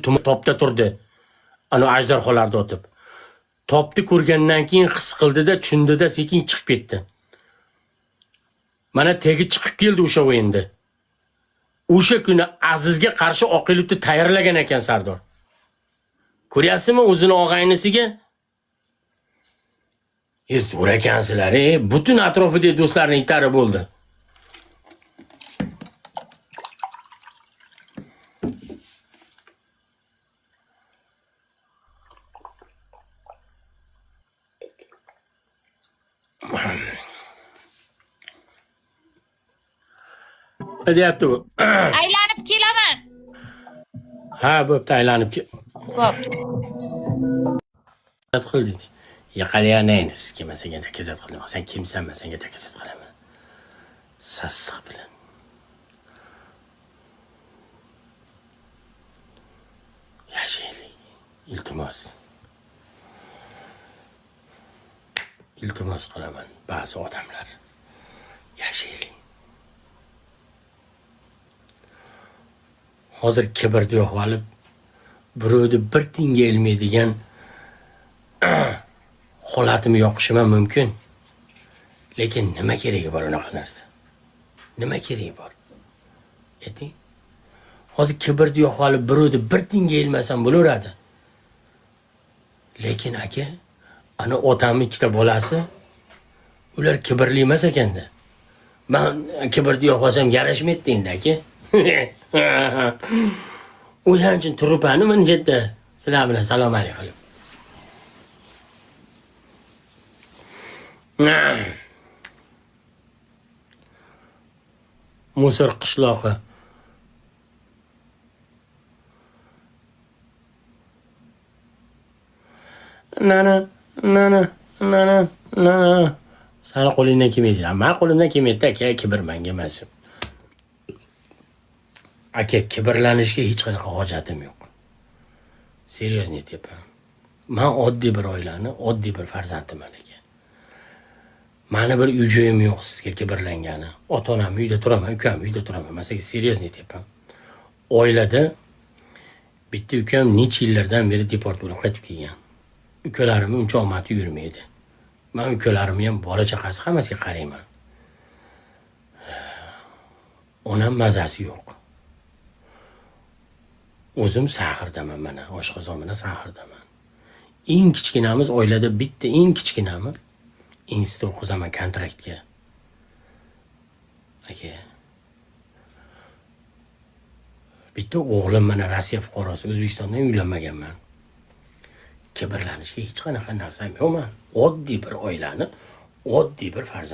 topda turdi. Ana ajdarholarda o'tib. Topni ko'rgandan keyin his qildida, tushundida, sekin chiqib ketdi. Mana tegi chiqib keldi o'sha o'yinda. O'sha kuni Azizga qarshi Oqilibni tayyorlagan ekan Sardor. Ko'ryapsizmi o'zini og'aynisiga? Zo'r ekansizlar, butun atrofidagi do'stlarni itarib bo'ldi. Deyapti u. Aylanib kelaman. Ha, bo'pti, aylanib kel. Bo'pti. Qil dedi. Yaqalayanayin siz kelmasangiz takazat qilaman. Sen kimsanman, senga takazat qilaman. Sassiq bilan. Yashaylik. Iltimos. Iltimos qilaman ba'zi odamlar. Yashaylik. Hozir kibrni yo'q olib, birovni bir tinga ilmaydigan holatimni yoqishim mumkin. Lekin nima keragi bor unaqa narsa? Nima keragi bor? Ayting. Hozir kibrni yo'q olib, birovni bir tinga ilmasam bo'laveradi. Lekin aka, ana otamning ikkita bolasi, ular kibrli emas ekanda. Men kibrni yo'q olsam yarashmaydi endi aka. O'shaning uchun turibman men yerda sizlar bilan salom alaykum qilib. Musor qishlog'i. Nana. Sani qo'lingdan kelmaydi. Men qo'limdan kelmaydi aka, kibr menga emas. Aka, kibrlanishga hech qanaqa hojatim yo'q. Seryozni aytyapman. Men oddiy bir oilani, oddiy bir farzandiman aka. Mani bir uy-joyim yo'q sizga kibrlangani. Ota-onam uyda turaman, ukam uyda turaman. Men sizga seryozni aytyapman. Oilada bitta ukam necha yillardan beri deport bo'lib qaytib kelgan. Ukalarim uncha omadi yurmaydi. Men ukalarimni ham bola chaqasi hammasiga qarayman. Onam mazasi yo'q. O'zim sahardaman mana, oshqozon bilan sahardaman. Eng kichkinamiz oilada bitta eng kichkinami institut o'qizaman kontraktga. Aka. Bitta o'g'lim mana Rossiya fuqarosi, O'zbekistondan uylanmaganman. Kibrlanishga hech qanaqa narsam yo'qman. Oddiy bir oilani, oddiy bir farzand